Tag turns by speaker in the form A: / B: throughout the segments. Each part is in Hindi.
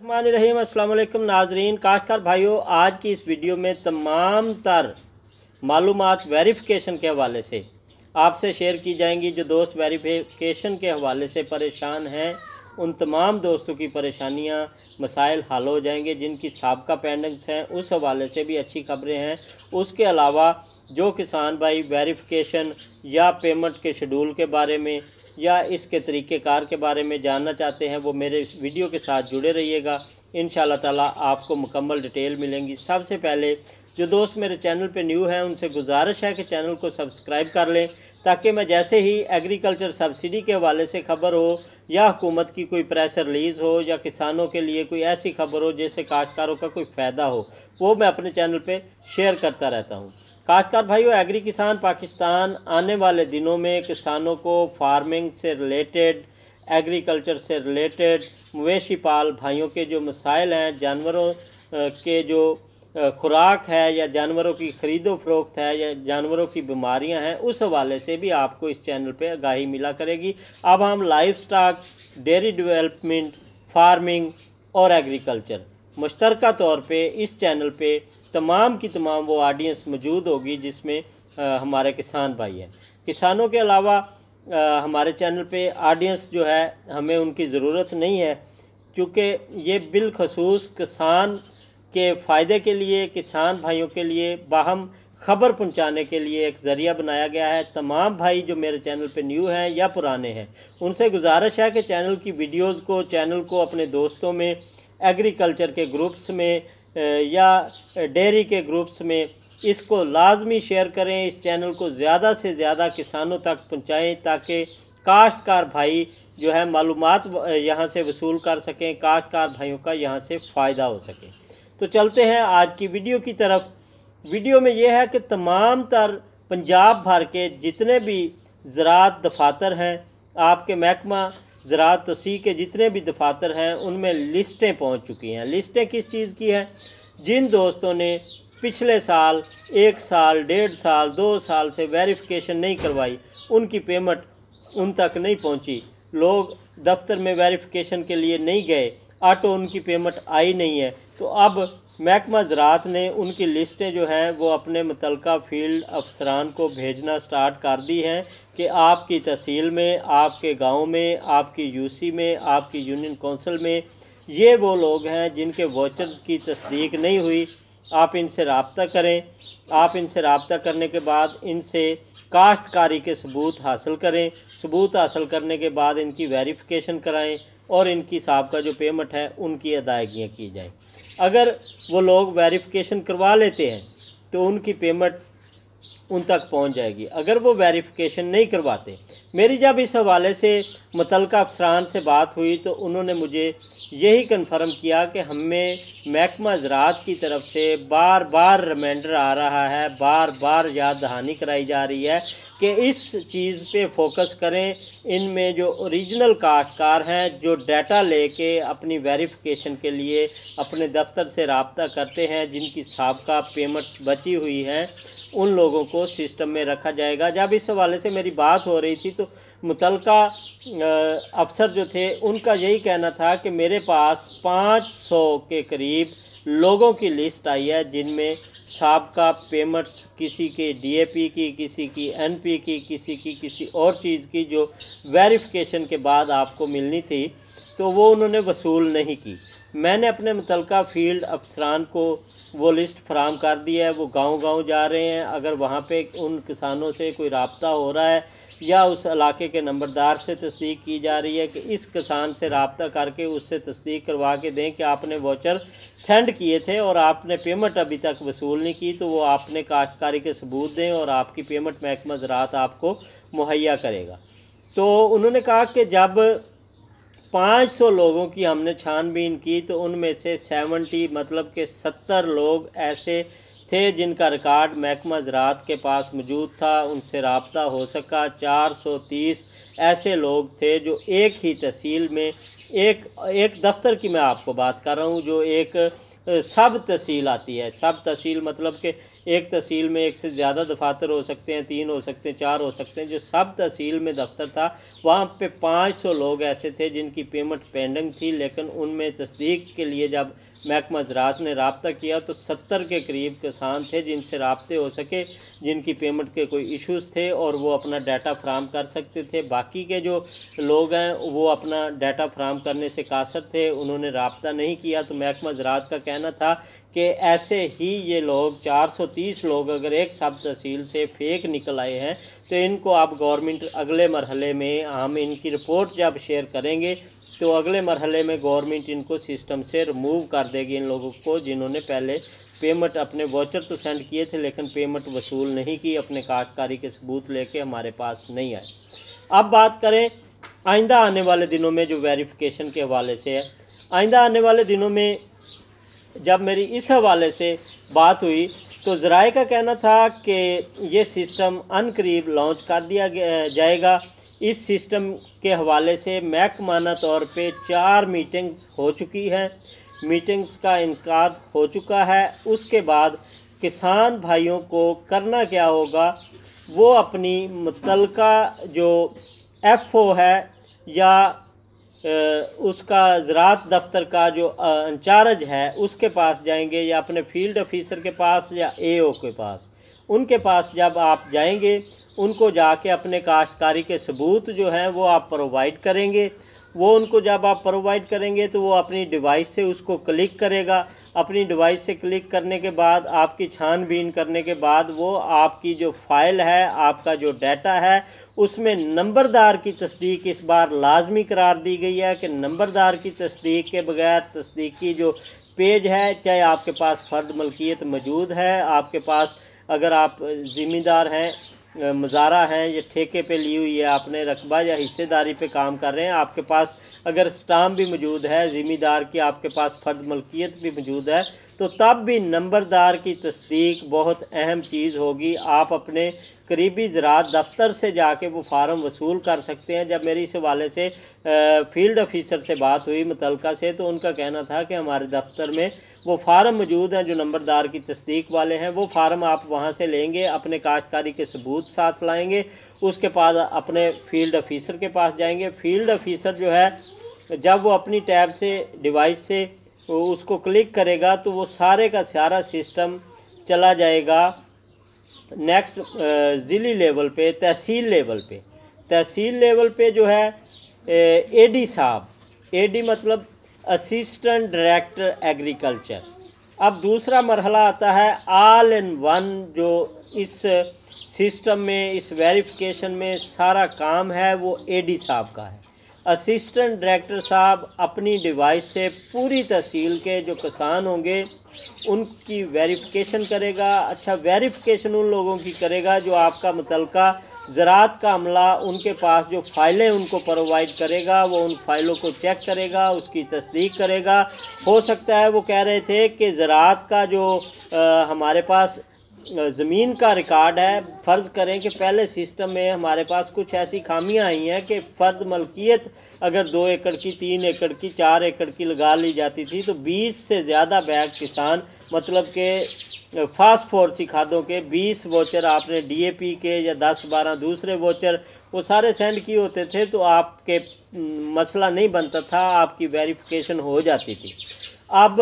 A: रहीम अस्सलाम वालेकुम नाजरीन। काश्तकार भाइयों, आज की इस वीडियो में तमाम तर मालूमात वेरिफिकेशन के हवाले से आपसे शेयर की जाएंगी। जो दोस्त वेरिफिकेशन के हवाले से परेशान हैं, उन तमाम दोस्तों की परेशानियां मसाइल हल हो जाएंगे। जिनकी साबका पेंडिंग्स हैं, उस हवाले से भी अच्छी खबरें हैं। उसके अलावा जो किसान भाई वेरिफिकेशन या पेमेंट के शेड्यूल के बारे में या इसके तरीक़ेकार के बारे में जानना चाहते हैं, वो मेरे वीडियो के साथ जुड़े रहिएगा। इंशाअल्लाह ताला आपको मुकम्मल डिटेल मिलेंगी। सबसे पहले जो दोस्त मेरे चैनल पे न्यू हैं, उनसे गुजारिश है कि चैनल को सब्सक्राइब कर लें, ताकि मैं जैसे ही एग्रीकल्चर सब्सिडी के हवाले से खबर हो या हुकूमत की कोई प्रेस रिलीज़ हो या किसानों के लिए कोई ऐसी खबर हो जिससे काश्तकारों का कोई फ़ायदा हो, वो मैं अपने चैनल पे शेयर करता रहता हूँ। काश्तकार भाइयों, एग्री किसान पाकिस्तान आने वाले दिनों में किसानों को फार्मिंग से रिलेटेड, एग्रीकल्चर से रिलेटेड, मवेशी पाल भाइयों के जो मसाइल हैं, जानवरों के जो खुराक है या जानवरों की ख़रीदो फ़रोख्त है या जानवरों की बीमारियां हैं, उस हवाले से भी आपको इस चैनल पे आगाही मिला करेगी। अब हम life stock, dairy development, farming और एग्रीकल्चर मुश्तरका तौर पे इस चैनल पे तमाम की तमाम वो ऑडियंस मौजूद होगी जिसमें हमारे किसान भाई हैं। किसानों के अलावा हमारे चैनल पे ऑडियंस जो है, हमें उनकी ज़रूरत नहीं है, क्योंकि ये बिलखसूस किसान के फ़ायदे के लिए, किसान भाइयों के लिए बाहम खबर पहुंचाने के लिए एक ज़रिया बनाया गया है। तमाम भाई जो मेरे चैनल पे न्यू हैं या पुराने हैं, उनसे गुजारिश है कि चैनल को अपने दोस्तों में, एग्रीकल्चर के ग्रुप्स में या डेयरी के ग्रुप्स में इसको लाजमी शेयर करें। इस चैनल को ज़्यादा से ज़्यादा किसानों तक पहुँचाएँ, ताकि काश्तकार भाई जो है मालूमात यहाँ से वसूल कर सकें, काश्तकार भाइयों का यहाँ से फ़ायदा हो सके। तो चलते हैं आज की वीडियो की तरफ। वीडियो में यह है कि तमाम तर पंजाब भर के जितने भी ज़राअत दफातर हैं, आपके महकमा ज़राअत तोसी के जितने भी दफातर हैं, उनमें लिस्टें पहुंच चुकी हैं। लिस्टें किस चीज़ की हैं? जिन दोस्तों ने पिछले साल 1 साल, 1.5 साल, 2 साल से वेरिफिकेशन नहीं करवाई, उनकी पेमेंट उन तक नहीं पहुंची। लोग दफ्तर में वेरिफिकेशन के लिए नहीं गए, ऑटो उनकी पेमेंट आई नहीं है। तो अब महकमा ज़राअत ने उनकी लिस्टें जो हैं वो अपने मुतल्लिका फील्ड अफसरान को भेजना स्टार्ट कर दी हैं कि आपकी तहसील में, आपके गांव में, आपकी यूसी में, आपकी यूनियन कौंसिल में ये वो लोग हैं जिनके वाउचर्स की तस्दीक नहीं हुई। आप इनसे रब्ता करें। आप इनसे रब्ता करने के बाद इनसे काश्तकारी के सबूत हासिल करें। सबूत हासिल करने के बाद इनकी वेरिफिकेशन कराएं और इनकी साहब का जो पेमेंट है उनकी अदायगियाँ की जाए। अगर वो लोग वेरिफिकेशन करवा लेते हैं तो उनकी पेमेंट उन तक पहुंच जाएगी। अगर वो वेरिफिकेशन नहीं करवाते, मेरी जब इस हवाले से मुतल्लिका अफसरान से बात हुई तो उन्होंने मुझे यही कन्फर्म किया कि हमें महकमा ज़राअत की तरफ से बार बार रिमाइंडर आ रहा है, बार बार याद दहानी कराई जा रही है कि इस चीज़ पे फोकस करें। इनमें जो ओरिजिनल काश्तकार हैं, जो डाटा लेके अपनी वेरिफिकेशन के लिए अपने दफ्तर से रब्ता करते हैं, जिनकी साबका पेमेंट्स बची हुई हैं, उन लोगों को सिस्टम में रखा जाएगा। जब इस हवाले से मेरी बात हो रही थी तो मुतल्लिका अफसर जो थे, उनका यही कहना था कि मेरे पास 500 के करीब लोगों की लिस्ट आई है जिनमें साबका पेमेंट्स, किसी के डीएपी की, किसी की एनपी की, किसी की किसी और चीज़ की, जो वेरिफिकेशन के बाद आपको मिलनी थी, तो वो उन्होंने वसूल नहीं की। मैंने अपने मुतल्लिका फील्ड अफसरान को वो लिस्ट फराहम कर दी है। वो गांव-गांव जा रहे हैं। अगर वहाँ पे उन किसानों से कोई रब्ता हो रहा है या उस इलाके के नंबरदार से तस्दीक की जा रही है कि इस किसान से रब्ता करके उससे तस्दीक करवा के दें कि आपने वाउचर सेंड किए थे और आपने पेमेंट अभी तक वसूल नहीं की, तो वो आपने काश्तकारी के सबूत दें और आपकी पेमेंट महकमा ज़राअत आपको मुहैया करेगा। तो उन्होंने कहा कि जब 500 लोगों की हमने छानबीन की तो उनमें से 70 मतलब कि 70 लोग ऐसे थे जिनका रिकॉर्ड महकमा ज़राअत के पास मौजूद था, उनसे रब्ता हो सका। 430 ऐसे लोग थे जो एक ही तहसील में, एक दफ्तर की मैं आपको बात कर रहा हूँ, जो एक सब तहसील आती है। सब तहसील मतलब कि एक तहसील में एक से ज़्यादा दफातर हो सकते हैं, 3 हो सकते हैं, 4 हो सकते हैं। जो सब तहसील में दफ्तर था वहाँ पे 500 लोग ऐसे थे जिनकी पेमेंट पेंडिंग थी, लेकिन उनमें तस्दीक के लिए जब महकमा ज़राअत ने रब्ता किया तो 70 के करीब किसान थे जिनसे रब्ते हो सके, जिनकी पेमेंट के कोई इश्यूज़ थे और वो अपना डाटा फ्राहम कर सकते थे। बाकी के जो लोग हैं वो अपना डाटा फ्राहम करने से कासर थे, उन्होंने रब्ता नहीं किया। तो महकमा ज़राअत का कहना था कि ऐसे ही ये लोग 430 लोग अगर एक सब तहसील से फ़ेक निकल आए हैं तो इनको आप गवर्नमेंट अगले मरहले में हम इनकी रिपोर्ट जब शेयर करेंगे तो अगले मरहले में गवर्नमेंट इनको सिस्टम से रिमूव कर देगी, इन लोगों को जिन्होंने पहले पेमेंट अपने वाउचर तो सेंड किए थे लेकिन पेमेंट वसूल नहीं की, अपने काश्तकारी के सबूत लेके हमारे पास नहीं आए। अब बात करें आइंदा आने वाले दिनों में जो वेरिफिकेशन के हवाले से है। आइंदा आने वाले दिनों में जब मेरी इस हवाले से बात हुई तो ज़राए का कहना था कि ये सिस्टम अनकरीब लॉन्च कर दिया जाएगा। इस सिस्टम के हवाले से महकमाना तौर पे 4 मीटिंग्स हो चुकी हैं, मीटिंग्स का इनकाद हो चुका है। उसके बाद किसान भाइयों को करना क्या होगा, वो अपनी मुतल्लिका जो FO है या उसका ज़राअत दफ्तर का जो इंचार्ज है उसके पास जाएंगे या अपने फील्ड ऑफिसर के पास या AO के पास। उनके पास जब आप जाएंगे उनको जाके अपने काश्तकारी के सबूत जो हैं वो आप प्रोवाइड करेंगे। वो उनको जब आप प्रोवाइड करेंगे तो वो अपनी डिवाइस से उसको क्लिक करेगा। अपनी डिवाइस से क्लिक करने के बाद आपकी छानबीन करने के बाद वो आपकी जो फ़ाइल है, आपका जो डाटा है, उसमें नंबरदार की तस्दीक इस बार लाजमी करार दी गई है कि नंबरदार की तस्दीक के बगैर तस्दीकी जो पेज है, चाहे आपके पास फ़र्द मलकियत मौजूद है, आपके पास अगर आप ज़िम्मेदार हैं, मज़ारा हैं, ये ठेके पे ली हुई है आपने, रकबा या हिस्सेदारी पे काम कर रहे हैं, आपके पास अगर स्टाम्प भी मौजूद है ज़िम्मेदार की, आपके पास फ़र्द मलकियत भी मौजूद है, तो तब भी नंबरदार की तस्दीक बहुत अहम चीज़ होगी। आप अपने करीबी ज़राअत दफ्तर से जाके वो फ़ार्म वसूल कर सकते हैं। जब मेरी इस हवाले से फील्ड ऑफिसर से बात हुई मुतल्लिका से तो उनका कहना था कि हमारे दफ्तर में वो फ़ार्म मौजूद हैं जो नंबरदार की तस्दीक वाले हैं, वो फ़ार्म आप वहाँ से लेंगे, अपने काश्तकारी के सबूत साथ लाएंगे, उसके बाद अपने फील्ड ऑफिसर के पास जाएंगे। फील्ड ऑफिसर जो है जब वो अपनी टैब से डिवाइस से उसको क्लिक करेगा तो वो सारे का सारा सिस्टम चला जाएगा नेक्स्ट ज़िली लेवल पे, तहसील लेवल पे। तहसील लेवल पे जो है AD साहब, AD मतलब असिस्टेंट डायरेक्टर एग्रीकल्चर। अब दूसरा मरहला आता है ऑल इन वन, जो इस सिस्टम में, इस वेरिफिकेशन में सारा काम है वो AD साहब का है। असिस्टेंट डायरेक्टर साहब अपनी डिवाइस से पूरी तहसील के जो किसान होंगे उनकी वेरिफिकेशन करेगा। अच्छा, वेरिफिकेशन उन लोगों की करेगा जो आपका मुतल्लिका ज़राअत का अमला उनके पास जो फ़ाइलें उनको प्रोवाइड करेगा, वो उन फ़ाइलों को चेक करेगा, उसकी तस्दीक करेगा। हो सकता है वो कह रहे थे कि ज़राअत का जो हमारे पास ज़मीन का रिकॉर्ड है, फ़र्ज़ करें कि पहले सिस्टम में हमारे पास कुछ ऐसी खामियां आई हैं कि फ़र्द मलकियत अगर 2 एकड़ की, 3 एकड़ की, 4 एकड़ की लगा ली जाती थी तो 20 से ज़्यादा बैग किसान, मतलब कि फास्फोरसी खादों के 20 वाउचर आपने DAP के या 10-12 दूसरे वाउचर वो सारे सेंड किए होते थे तो आपके मसला नहीं बनता था, आपकी वेरिफिकेशन हो जाती थी। अब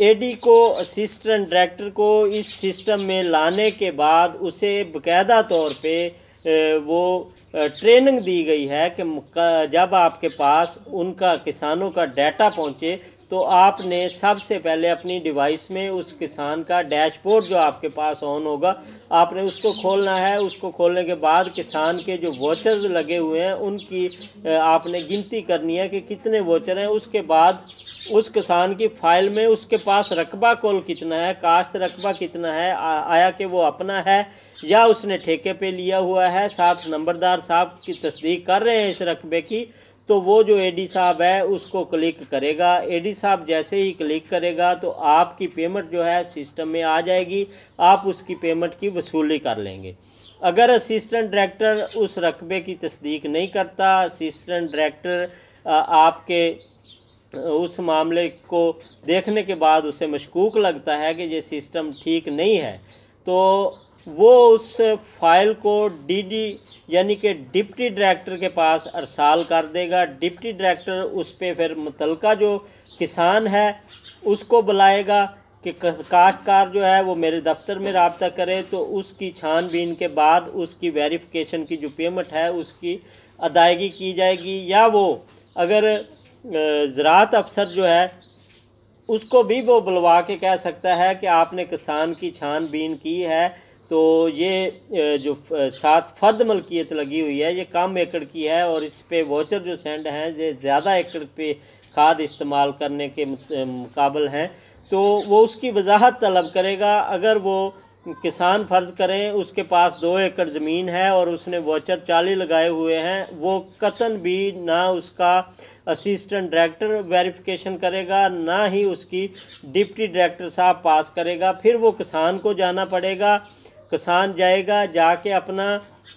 A: AD को, असिस्टेंट डायरेक्टर को इस सिस्टम में लाने के बाद उसे बाकायदा तौर पे वो ट्रेनिंग दी गई है कि जब आपके पास उनका किसानों का डाटा पहुंचे तो आपने सबसे पहले अपनी डिवाइस में उस किसान का डैशबोर्ड जो आपके पास ऑन होगा आपने उसको खोलना है। उसको खोलने के बाद किसान के जो वोचर्स लगे हुए हैं उनकी आपने गिनती करनी है कि कितने वोचर हैं। उसके बाद उस किसान की फ़ाइल में उसके पास रकबा कुल कितना है, काश्त रकबा कितना है, आया कि वो अपना है या उसने ठेके पे लिया हुआ है, साथ नंबरदार साहब की तस्दीक कर रहे हैं इस रकबे की, तो वो जो AD साहब है उसको क्लिक करेगा। AD साहब जैसे ही क्लिक करेगा तो आपकी पेमेंट जो है सिस्टम में आ जाएगी, आप उसकी पेमेंट की वसूली कर लेंगे। अगर असिस्टेंट डायरेक्टर उस रकबे की तस्दीक नहीं करता, असिस्टेंट डायरेक्टर आपके उस मामले को देखने के बाद उसे मशकूक लगता है कि ये सिस्टम ठीक नहीं है, तो वो उस फाइल को डीडी यानी कि डिप्टी डायरेक्टर के पास अरसाल कर देगा। डिप्टी डायरेक्टर उस पर फिर मुतलका जो किसान है उसको बुलाएगा कि काश्तकार जो है वो मेरे दफ्तर में रब्ता करे, तो उसकी छानबीन के बाद उसकी वेरिफिकेशन की जो पेमेंट है उसकी अदायगी की जाएगी। या वो अगर ज़राअत अफसर जो है उसको भी वो बुलवा के कह सकता है कि आपने किसान की छानबीन की है तो ये जो 7 फर्द मलकियत लगी हुई है ये कम एकड़ की है और इस पे वोचर जो सेंड हैं ये ज़्यादा एकड़ पे खाद इस्तेमाल करने के मुकाबल हैं, तो वो उसकी वजाहत तलब करेगा। अगर वो किसान फ़र्ज़ करें उसके पास 2 एकड़ ज़मीन है और उसने वोचर 40 लगाए हुए हैं, वो कतन भी ना उसका असिस्टेंट डायरेक्टर वेरिफिकेशन करेगा ना ही उसकी डिप्टी डायरेक्टर साहब पास करेगा। फिर वो किसान को जाना पड़ेगा, किसान जाएगा, जाके अपना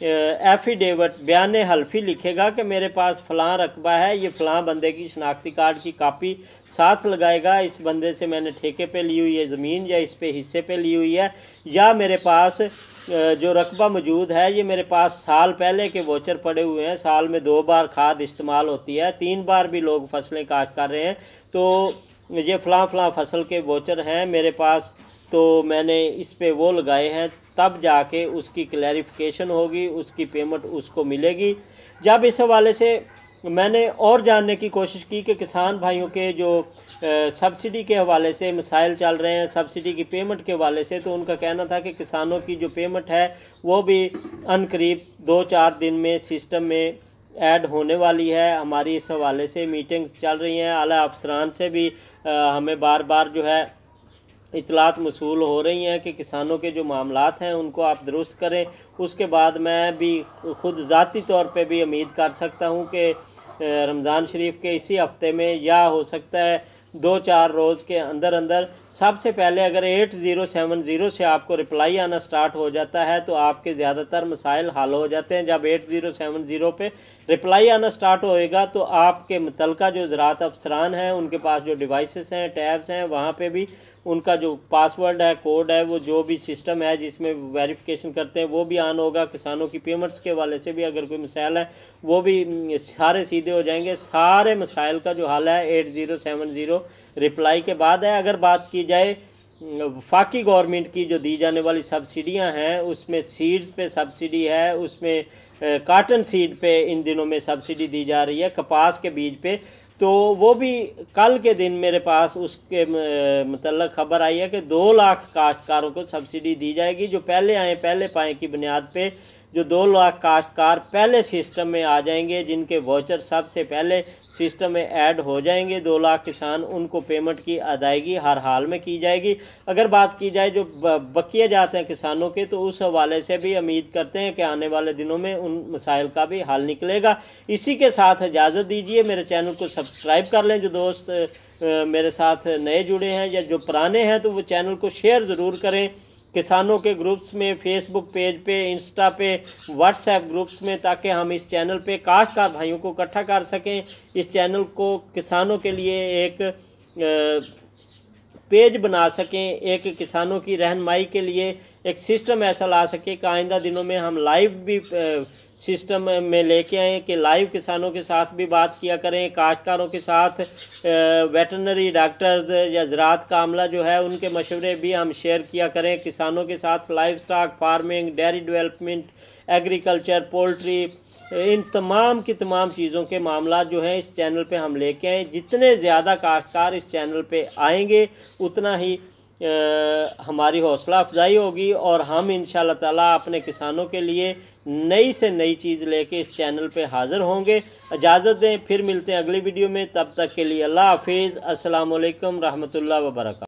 A: एफिडेविट बयान हल्फी लिखेगा कि मेरे पास फ़लाँ रकबा है, ये फ़लाँ बंदे की शनाख्ती कार्ड की कापी साथ लगाएगा, इस बंदे से मैंने ठेके पे ली हुई है ज़मीन या इस पे हिस्से पे ली हुई है, या मेरे पास जो रकबा मौजूद है ये मेरे पास साल पहले के वोचर पड़े हुए हैं, साल में 2 बार खाद इस्तेमाल होती है, 3 बार भी लोग फसलें काश्त कर रहे हैं, तो ये फ़लाँ फसल के वोचर हैं मेरे पास, तो मैंने इस पे वो लगाए हैं, तब जाके उसकी क्लैरिफिकेशन होगी, उसकी पेमेंट उसको मिलेगी। जब इस हवाले से मैंने और जानने की कोशिश की कि किसान भाइयों के जो सब्सिडी के हवाले से मसाइल चल रहे हैं, सब्सिडी की पेमेंट के हवाले से, तो उनका कहना था कि किसानों की जो पेमेंट है वो भी अनकरीब 2-4 दिन में सिस्टम में ऐड होने वाली है। हमारी इस हवाले से मीटिंग्स चल रही हैं, आला अफसरान से भी हमें बार बार जो है इतलात मसूल हो रही हैं कि किसानों के जो मामलात हैं उनको आप दुरुस्त करें। उसके बाद मैं भी ख़ुद ज़ाती तौर पे भी उम्मीद कर सकता हूँ कि रमज़ान शरीफ के इसी हफ्ते में या हो सकता है 2-4 रोज़ के अंदर अंदर सबसे पहले अगर 8070 से आपको रिप्लाई आना स्टार्ट हो जाता है तो आपके ज़्यादातर मसाइल हल हो जाते हैं। जब 8070 पे रिप्लाई आना स्टार्ट होएगा तो आपके मुतलका जो ज़राअत अफसरान हैं उनके पास जो डिवाइसेस हैं, टैब्स हैं, वहाँ पे भी उनका जो पासवर्ड है, कोड है, वो जो भी सिस्टम है जिसमें वेरिफिकेशन करते हैं वो भी ऑन होगा। किसानों की पेमेंट्स के हवाले से भी अगर कोई मसाइल है वो भी सारे सीधे हो जाएंगे। सारे मसाइल का जो हल है 8070 रिप्लाई के बाद है। अगर बात की जाए वफाकी गवर्नमेंट की जो दी जाने वाली सब्सिडियां हैं उसमें सीड्स पे सब्सिडी है, उसमें काटन सीड पे इन दिनों में सब्सिडी दी जा रही है, कपास के बीज पे, तो वो भी कल के दिन मेरे पास उसके मतलब खबर आई है कि 2 लाख काश्तकारों को सब्सिडी दी जाएगी। जो पहले आए पहले पाएँ की बुनियाद पे जो 2 लाख काश्तकार पहले सिस्टम में आ जाएंगे, जिनके वोचर सबसे पहले सिस्टम में ऐड हो जाएंगे, 2 लाख किसान, उनको पेमेंट की अदायगी हर हाल में की जाएगी। अगर बात की जाए जो बकिए जाते हैं किसानों के, तो उस हवाले से भी उम्मीद करते हैं कि आने वाले दिनों में उन मसाइल का भी हल निकलेगा। इसी के साथ इजाज़त दीजिए, मेरे चैनल को सब्सक्राइब कर लें। जो दोस्त मेरे साथ नए जुड़े हैं या जो पुराने हैं तो वो चैनल को शेयर ज़रूर करें किसानों के ग्रुप्स में, फेसबुक पेज पे, इंस्टा पे, व्हाट्सएप ग्रुप्स में, ताकि हम इस चैनल पे काश्तकार भाइयों को इकट्ठा कर सकें। इस चैनल को किसानों के लिए एक पेज बना सकें, एक किसानों की रहनुमाई के लिए एक सिस्टम ऐसा ला सके कि आइंदा दिनों में हम लाइव भी सिस्टम में लेके आएँ कि लाइव किसानों के साथ भी बात किया करें, काश्तकारों के साथ वेटरनरी डॉक्टर्स या ज़राअत का अमला जो है उनके मशवरे भी हम शेयर किया करें। किसानों के साथ livestock farming, dairy development, agriculture, poultry, इन तमाम की तमाम चीज़ों के मामला जो हैं इस चैनल पे हम लेके आएँ। जितने ज़्यादा काश्तकार इस चैनल पे आएंगे उतना ही हमारी हौसला अफजाई होगी और हम इंशाअल्लाह ताला अपने किसानों के लिए नई से नई चीज़ लेके इस चैनल पे हाज़िर होंगे। इजाज़त दें, फिर मिलते हैं अगली वीडियो में। तब तक के लिए अल्लाह हाफिज़। अस्सलाम वालेकुम रहमतुल्लाह व बरकातहू।